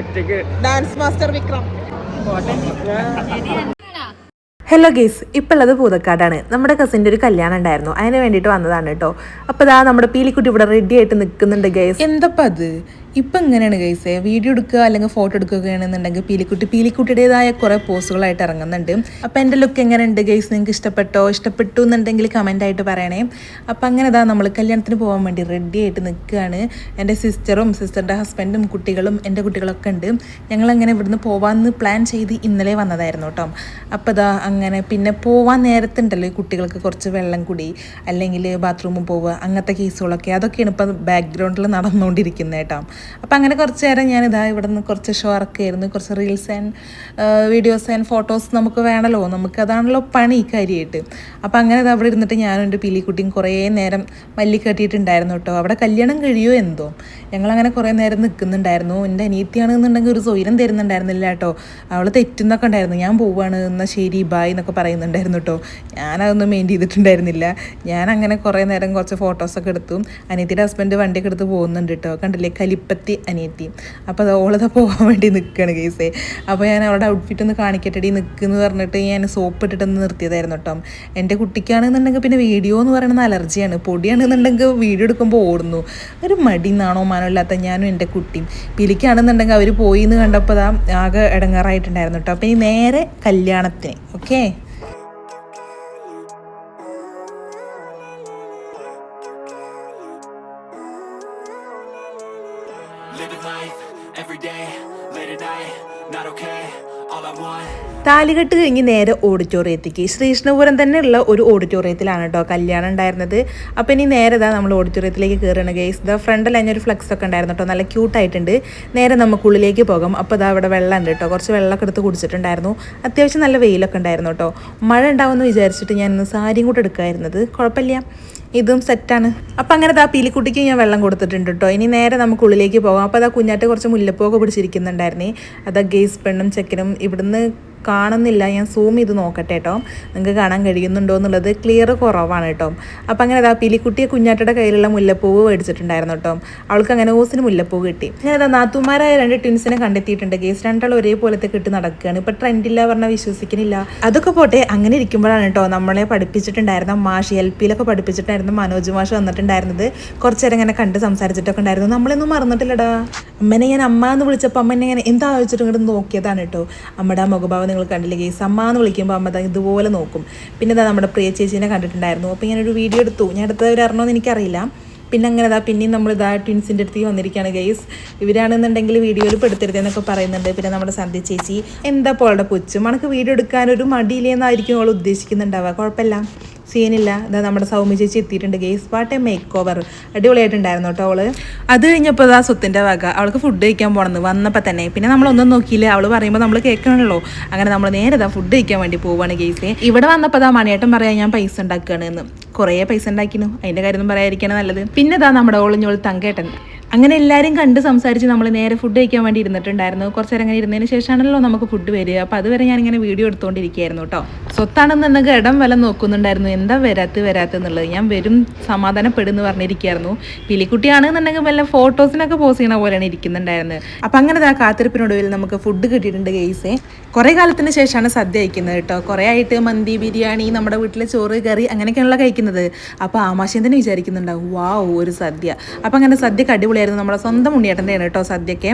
ഒറ്റയ്ക്ക് dance master Vikram. Hello guys, ഇപ്പോൾ ഉള്ളത് പൂതക്കാടാണ്. നമ്മുടെ കസിൻ്റെ ഒരു കല്യാണം ഉണ്ടായിരുന്നു, അതിന് വേണ്ടിയിട്ട് വന്നതാണ് കേട്ടോ. അപ്പോൾ ഇതാ നമ്മുടെ പീലിക്കുട്ടി ഇവിടെ റെഡി ആയിട്ട് നിൽക്കുന്നുണ്ട് ഗേസ്. എന്തപ്പോൾ അത് ഇപ്പം എങ്ങനെയാണ് ഗൈസേ, വീഡിയോ എടുക്കുക അല്ലെങ്കിൽ ഫോട്ടോ എടുക്കുകയാണെന്നുണ്ടെങ്കിൽ പീലിക്കുട്ടിയുടേതായ കുറേ പോസുകളായിട്ട് ഇറങ്ങുന്നുണ്ട്. അപ്പോൾ എൻ്റെ ലുക്ക് എങ്ങനെയുണ്ട് ഗൈസ്, നിങ്ങൾക്ക് ഇഷ്ടപ്പെട്ടു എന്നുണ്ടെങ്കിൽ കമൻ്റ് ആയിട്ട് പറയണേ. അപ്പോൾ അങ്ങനെ ഇതാ നമ്മൾ കല്യാണത്തിന് പോകാൻ വേണ്ടി റെഡി ആയിട്ട് നിൽക്കുകയാണ്. എൻ്റെ സിസ്റ്ററും സിസ്റ്ററിൻ്റെ ഹസ്ബൻഡും കുട്ടികളും എൻ്റെ കുട്ടികളൊക്കെ ഉണ്ട്. ഞങ്ങളങ്ങനെ ഇവിടുന്ന് പോകാമെന്ന് പ്ലാൻ ചെയ്ത് ഇന്നലെ വന്നതായിരുന്നു കേട്ടോ. അപ്പോൾ ഇതാ അങ്ങനെ പിന്നെ പോവാൻ നേരത്തുണ്ടല്ലോ ഈ കുട്ടികൾക്ക് കുറച്ച് വെള്ളം കുടി അല്ലെങ്കിൽ ബാത്റൂമിൽ പോവുക അങ്ങനത്തെ കേസുകളൊക്കെ, അതൊക്കെയാണ് ഇപ്പം ബാക്ക്ഗ്രൗണ്ടിൽ നടന്നുകൊണ്ടിരിക്കുന്നത് കേട്ടോ. അപ്പം അങ്ങനെ കുറച്ച് നേരം ഞാനിതാ ഇവിടെ നിന്ന് കുറച്ച് ഷോ ഇറക്കായിരുന്നു, കുറച്ച് reels and videos and photos നമുക്ക് വേണമല്ലോ, നമുക്കതാണല്ലോ പണി കാര്യമായിട്ട്. അപ്പം അങ്ങനെ ഇതാ അവിടെ ഇരുന്നിട്ട് ഞാനും എൻ്റെ പീലിക്കുട്ടിയും കുറേ നേരം മല്ലി കെട്ടിയിട്ടുണ്ടായിരുന്നു കേട്ടോ. അവിടെ കല്യാണം കഴിയുമോ എന്തോ, ഞങ്ങളങ്ങനെ കുറേ നേരം നിൽക്കുന്നുണ്ടായിരുന്നു. എൻ്റെ അനിയത്തിയാണെന്നുണ്ടെങ്കിൽ ഒരു സ്വൈരം തരുന്നുണ്ടായിരുന്നില്ല കേട്ടോ. അവൾ തെറ്റുന്നൊക്കെ ഉണ്ടായിരുന്നു, ഞാൻ പോവുകയാണ് എന്നാൽ ശരി ബായ് എന്നൊക്കെ പറയുന്നുണ്ടായിരുന്നു കേട്ടോ. ഞാനതൊന്നും മെയിൻ ചെയ്തിട്ടുണ്ടായിരുന്നില്ല. ഞാനങ്ങനെ കുറേ നേരം കുറച്ച് ഫോട്ടോസൊക്കെ എടുത്തു. അനിയത്തിയുടെ ഹസ്ബൻഡ് വണ്ടിയൊക്കെ എടുത്ത് പോകുന്നുണ്ട് കേട്ടോ, കണ്ടില്ലേ കലിപ്പത്തി അനിയത്തി. അപ്പോൾ അത് ഓളതാ പോകാൻ വേണ്ടി നിൽക്കുകയാണ് കേസേ. അപ്പോൾ ഞാൻ അവളുടെ ഔട്ട്ഫിറ്റ് ഒന്ന് കാണിക്കട്ടെടി നിൽക്കുമെന്ന് പറഞ്ഞിട്ട് ഞാൻ സോപ്പ് ഇട്ടിട്ടൊന്ന് നിർത്തിയതായിരുന്നു കേട്ടോ. എൻ്റെ കുട്ടിക്കാണെന്നുണ്ടെങ്കിൽ പിന്നെ വീഡിയോ എന്ന് പറയുന്നത് അലർജിയാണ്, പൊടിയാണെന്നുണ്ടെങ്കിൽ വീഡിയോ എടുക്കുമ്പോൾ ഓടുന്നു. ഒരു മടി നാണോ മാനോ ഇല്ലാത്ത ഞാനും എൻ്റെ കുട്ടിയും. പിലിക്കാണെന്നുണ്ടെങ്കിൽ അവർ പോയി എന്ന് കണ്ടപ്പോൾ അതാ ആകെ ഇടങ്ങാറായിട്ടുണ്ടായിരുന്നു കേട്ടോ. അപ്പോൾ ഈ നേരെ കല്യാണത്തിന് ഓക്കെ. താലികെട്ട് കഴിഞ്ഞ് നേരെ ഓഡിറ്റോറിയത്തേക്ക്, ശ്രീകൃഷ്ണപുരം തന്നെയുള്ള ഒരു ഓഡിറ്റോറിയത്തിലാണ് കേട്ടോ കല്യാണം ഉണ്ടായിരുന്നത്. അപ്പോൾ ഇനി നേരെ ഇതാ നമ്മൾ ഓഡിറ്റോറിയത്തിലേക്ക് കയറുകയാണ് ഗൈസ്. ഇതാ ഫ്രണ്ടിൽ അതിനൊരു ഫ്ലെക്സ് ഒക്കെ ഉണ്ടായിരുന്നു കേട്ടോ, നല്ല ക്യൂട്ടായിട്ടുണ്ട്. നേരെ നമുക്കുള്ളിലേക്ക് പോകാം. അപ്പോൾ ഇതാ ഇവിടെ വെള്ളം ഉണ്ട് കേട്ടോ, കുറച്ച് വെള്ളമൊക്കെ എടുത്ത് കുടിച്ചിട്ടുണ്ടായിരുന്നു. അത്യാവശ്യം നല്ല വെയിലൊക്കെ ഉണ്ടായിരുന്നു കേട്ടോ. മഴ ഉണ്ടാവുമെന്ന് വിചാരിച്ചിട്ട് ഞാൻ ഇന്ന് സാരിയും കൂടെ എടുക്കാമായിരുന്നത്, കുഴപ്പമില്ല ഇതും സെറ്റാണ്. അപ്പം അങ്ങനെ ആ പീലിക്കുട്ടിക്ക് ഞാൻ വെള്ളം കൊടുത്തിട്ടുണ്ട് കേട്ടോ. ഇനി നേരെ നമുക്ക് ഉള്ളിലേക്ക് പോകാം. അപ്പോൾ അതാ കുഞ്ഞാട്ട് കുറച്ച് മുല്ലപ്പൂവൊക്കെ പിടിച്ചിരിക്കുന്നുണ്ടായിരുന്നേ. അതാ ഗേസ് പെണ്ണും ചെക്കനും ഇവിടുന്ന് കാണുന്നില്ല, ഞാൻ സൂം ചെയ്ത് നോക്കട്ടെ കേട്ടോ, നിങ്ങൾക്ക് കാണാൻ കഴിയുന്നുണ്ടോ എന്നുള്ളത്. ക്ലിയർ കുറവാണ് കേട്ടോ. അപ്പം അങ്ങനെ അതാ പീലിക്കുട്ടിയെ കുഞ്ഞാട്ടയുടെ കയ്യിലുള്ള മുല്ലപ്പൂവ് മേടിച്ചിട്ടുണ്ടായിരുന്നു കേട്ടോ. അവൾക്ക് അങ്ങനെ ഓസിന് മുല്ലപ്പൂവ് കിട്ടി. ഞാൻ അതാ നാത്തുമാരായ 2 ട്വിൻസിനെ കണ്ടെത്തിയിട്ടുണ്ട് ഗേസ്. രണ്ടാൾ ഒരേപോലത്തെ കിട്ടി നടക്കുകയാണ്. ഇപ്പം ട്രെൻഡില്ല പറഞ്ഞാൽ വിശ്വസിക്കുന്നില്ല. അതൊക്കെ പോട്ടെ, അങ്ങനെ ഇരിക്കുമ്പോഴാണ് കേട്ടോ നമ്മളെ പഠിപ്പിച്ചിട്ടുണ്ടായിരുന്ന മാഷ്, LP-യിലൊക്കെ പഠിപ്പിച്ചിട്ടുണ്ടായിരുന്ന മനോജ് മാഷ് വന്നിട്ടുണ്ടായിരുന്നത്. കുറച്ച് നേരം ഇങ്ങനെ കണ്ട് സംസാരിച്ചിട്ടൊക്കെ ഉണ്ടായിരുന്നു. നമ്മളൊന്നും മറന്നിട്ടില്ലടാ. അമ്മനെ ഞാൻ അമ്മ എന്ന് വിളിച്ചപ്പോൾ അമ്മ ഇങ്ങനെ എന്താ ആലോചിച്ചിട്ട് ഇങ്ങോട്ട് നോക്കിയതാണ് കേട്ടോ. അമ്മയുടെ അമുഖഭാവം നിങ്ങൾ കണ്ടില്ലേ ഗേസ്, അമ്മ എന്ന് വിളിക്കുമ്പോൾ അമ്മ ഇതുപോലെ നോക്കും. പിന്നെ ഇതാ നമ്മുടെ പ്രിയ ചേച്ചീനെ കണ്ടിട്ടുണ്ടായിരുന്നു. അപ്പോൾ ഇങ്ങനൊരു വീഡിയോ എടുത്തു, ഞാൻ എടുത്തവരറിഞ്ഞോന്ന് എനിക്കറിയില്ല. പിന്നെ അങ്ങനെ ഇതാ പിന്നെയും നമ്മളിതാ ട്വിൻസിൻ്റെ അടുത്ത് വന്നിരിക്കുകയാണ് ഗൈസ്. ഇവരാണെന്നുണ്ടെങ്കിൽ വീഡിയോയിൽ പെടുത്തരുതെന്നൊക്കെ പറയുന്നുണ്ട്. പിന്നെ നമ്മുടെ സന്ധ്യ ചേച്ചി എന്താ പോളുടെ പുച്ഛം, നമുക്ക് വീഡിയോ എടുക്കാനൊരു മടിയില്ലെന്നായിരിക്കും അവൾ ഉദ്ദേശിക്കുന്നുണ്ടാവുക. കുഴപ്പമില്ല, സീനില്ല. ഇതാ നമ്മുടെ സൗമ്യ ചേച്ചി എത്തിയിട്ടുണ്ട് guys. What a makeover, അടിപൊളിയായിട്ടുണ്ടായിരുന്നു കേട്ടോ അവള്. അത് കഴിഞ്ഞപ്പോൾ ഇതാ സ്വത്തിൻ്റെ വക, അവൾക്ക് ഫുഡ് കഴിക്കാൻ പോകണമെന്ന് വന്നപ്പോൾ തന്നെ. പിന്നെ നമ്മളൊന്നും നോക്കിയില്ല, അവൾ പറയുമ്പോൾ നമ്മൾ കേൾക്കണമല്ലോ. അങ്ങനെ നമ്മൾ നേരെ ഇതാ ഫുഡ് കഴിക്കാൻ വേണ്ടി പോവുകയാണ് ഗേസേ. ഇവിടെ വന്നപ്പോൾ ഇതാ മണിയേട്ടൻ പറയാൻ ഞാൻ പൈസ ഉണ്ടാക്കുകയാണ് എന്ന്. കുറേ പൈസ ഉണ്ടാക്കിനു, അതിൻ്റെ കാര്യമൊന്നും പറയാതിരിക്കണം നല്ലത്. പിന്നെ ഇതാ നമ്മുടെ ഒളിഞ്ഞോൾ തങ്കേട്ടൻ. അങ്ങനെ എല്ലാവരും കണ്ട് സംസാരിച്ച് നമ്മൾ നേരെ ഫുഡ് കഴിക്കാൻ വേണ്ടി ഇരുന്നിട്ടുണ്ടായിരുന്നു. കുറച്ച് നേരം അങ്ങനെ ഇരുന്നതിന് ശേഷമാണല്ലോ നമുക്ക് ഫുഡ് വരിക. അപ്പോൾ അതുവരെ ഞാനിങ്ങനെ വീഡിയോ എടുത്തുകൊണ്ടിരിക്കുകയായിരുന്നു കേട്ടോ. സ്വത്താണെന്നുണ്ടെങ്കിൽ ഇടം വില നോക്കുന്നുണ്ടായിരുന്നു, എന്താ വരാത്തെന്നുള്ളത്. ഞാൻ വരും സമാധാനപ്പെടുന്നു പറഞ്ഞിരിക്കുകയായിരുന്നു. പിലിക്കുട്ടിയാണെന്നുണ്ടെങ്കിൽ വല്ല ഫോട്ടോസിനൊക്കെ പോസ്റ്റ് ചെയ്യണ പോലെയാണ് ഇരിക്കുന്നുണ്ടായിരുന്നത്. അപ്പം അങ്ങനെ ആ കാത്തിരിപ്പിനൊടുവിൽ നമുക്ക് ഫുഡ് കിട്ടിയിട്ടുണ്ട് ഗെയ്സേ. കുറേ കാലത്തിന് ശേഷമാണ് സദ്യ കഴിക്കുന്നത് കേട്ടോ. കുറേ ആയിട്ട് മന്തി, ബിരിയാണി, നമ്മുടെ വീട്ടിലെ ചോറ്, കറി അങ്ങനെയൊക്കെയാണല്ലോ കഴിക്കുന്നത്. അപ്പോൾ ആമാശയം തന്നെ വിചാരിക്കുന്നുണ്ടാവും വാവ് ഒരു സദ്യ. അപ്പം അങ്ങനെ സദ്യക്ക് അടിപൊളിയായിരുന്നു. നമ്മുടെ സ്വന്തം ഉണ്ണിയേട്ടൻ്റെയാണ് കേട്ടോ സദ്യയൊക്കെ.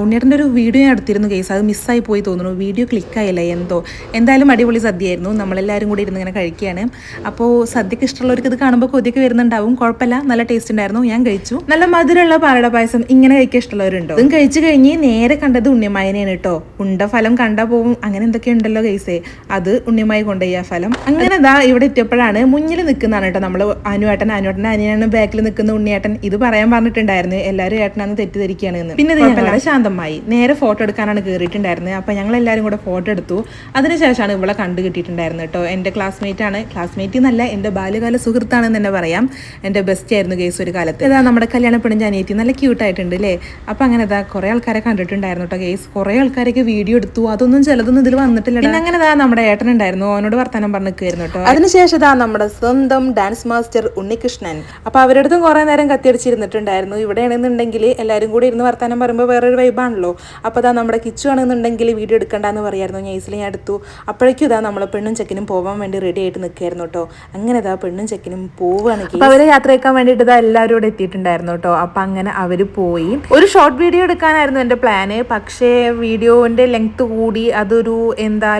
ഉണ്ണിയേട്ടൻ്റെ ഒരു വീഡിയോ ഞാൻ എടുത്തിരുന്നു കേസ്, അത് മിസ്സായി പോയി തോന്നുന്നു, വീഡിയോ ക്ലിക്കായില്ല എന്തോ. എന്തായാലും അടിപൊളി സദ്യയായിരുന്നു. നമ്മളെല്ലാവരും കൂടി ഇരുന്ന് ഇങ്ങനെ കഴിക്കുകയാണ്. അപ്പോൾ സദ്യക്ക് ഇഷ്ടമുള്ളവർക്ക് ഇത് കാണുമ്പോൾ കൊതിയൊക്കെ വരുന്നുണ്ടാവും. കുഴപ്പമില്ല, നല്ല ടേസ്റ്റ് ഉണ്ടായിരുന്നു, ഞാൻ കഴിച്ചു. നല്ല മധുരമുള്ള പാലട പായസം ഇങ്ങനെ കഴിക്കാൻ ഇഷ്ടമുള്ളവരുണ്ടോ? അതും കഴിച്ചു കഴിഞ്ഞ് നേരെ കണ്ടത് ഉണ്ണിയമ്മായനെയാണ് കേട്ടോ. ഉണ്ട ഫലം കണ്ടാൽ പോവും അങ്ങനെ എന്തൊക്കെ ഉണ്ടല്ലോ കേസേ, അത് ഉണ്ണിയമ്മായി കൊണ്ടുപോയി ആ ഫലം. അങ്ങനെ ദാ ഇവിടെ എത്തിയപ്പോഴാണ് മുന്നിൽ നിൽക്കുന്നതാണ് കേട്ടോ നമ്മൾ അനുവേട്ടൻ്റെ അനിയനാണ് ബാക്കിൽ നിൽക്കുന്ന ഉണ്ണിയേട്ടൻ. ഇത് പറയാൻ പറഞ്ഞിട്ടുണ്ടായിരുന്നു, എല്ലാവരും ഏട്ടനാന്ന് തെറ്റിദ്ധരിക്കുകയാണ് എന്ന്. പിന്നെ ഇത് ശാന്തമായി നേരെ ഫോട്ടോ എടുക്കാനാണ് കയറിയിട്ടുണ്ടായിരുന്നത്. അപ്പം ഞങ്ങൾ എല്ലാവരും കൂടെ ഫോട്ടോ എടുത്തു. അതിനുശേഷമാണ് ഇവളെ കണ്ടു കിട്ടിയിട്ടുണ്ടായിരുന്നത് കേട്ടോ. എൻ്റെ ക്ലാസ്മേറ്റ് എന്നല്ല, എൻ്റെ ബാല്യകാല സുഹൃത്താണെന്ന് തന്നെ പറയാം. എൻ്റെ ബെസ്റ്റ് ആയിരുന്നു കേസ് ഒരു കാലത്ത്. ഇതാ നമ്മുടെ കല്യാണ പെണ്ണിൻ്റെ അനിയത്തി നല്ല ക്യൂട്ടായിട്ടുണ്ട് അല്ലേ. അപ്പം അങ്ങനെ ഇതാ കുറേ ആൾക്കാരെ കണ്ടിട്ടുണ്ടായിരുന്നു കേട്ടോ കേസ്. കുറേ ആൾക്കാരൊക്കെ വീഡിയോ എടുത്തു, അതൊന്നും ചിലതൊന്നും ഇതിൽ വന്നിട്ടില്ല. പിന്നെ അങ്ങനെ ഇതാ നമ്മുടെ ഏട്ടനുണ്ടായിരുന്നു, അവനോട് വർത്താനം പറഞ്ഞു നിൽക്കുമായിരുന്നു കേട്ടോ. അതിനുശേഷം ഇതാ നമ്മുടെ സ്വന്തം ഡാൻസ് മാസ്റ്റർ ഉണ്ണികൃഷ്ണൻ. അപ്പം അവരുടെ അടുത്തും കുറേ നേരം കത്തിയടിച്ചിരുന്നിട്ടുണ്ടായിരുന്നു. ഇവിടെ ആണെന്നുണ്ടെങ്കിൽ എല്ലാവരും കൂടി ഇരുന്ന് വർത്താനം പറയുമ്പോൾ വേറൊരു വൈബാണല്ലോ. അപ്പോൾ അതാ നമ്മുടെ കിച്ചു ആണെന്നുണ്ടെങ്കിൽ വീഡിയോ എടുക്കണ്ടെന്ന് പറയായിരുന്നു. നൈസിൽ ഞാൻ എടുത്തു. അപ്പോഴേക്കും ഇതാ നമ്മളെ പെണ്ണും ചെക്കനും പോകാൻ വേണ്ടി റെഡി ആയിട്ട് നിൽക്കുകയായിരുന്നു കേട്ടോ. അങ്ങനെ ഇതാ പെണ്ണും ചെക്കനും പോവുകയാണെങ്കിൽ അപ്പോൾ അവരെ യാത്രയാക്കാൻ വേണ്ടിയിട്ട് ഇതാ എല്ലാവരും ഇവിടെ എത്തിയിട്ടുണ്ടായിരുന്നു കേട്ടോ. അപ്പം അങ്ങനെ അവർ പോയി. ഒരു ഷോർട്ട് വീഡിയോ എടുക്കാനായിരുന്നു എൻ്റെ പ്ലാന്. പക്ഷേ വീഡിയോൻ്റെ ലെങ്ത് കൂടി അതൊരു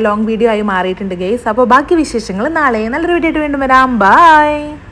ലോങ് വീഡിയോ ആയി മാറിയിട്ടുണ്ട് ഗൈസ്. അപ്പോൾ ബാക്കി വിശേഷങ്ങൾ നാളെ നല്ലൊരു വീഡിയോ ആയിട്ട് വീണ്ടും വരാം. ബൈ.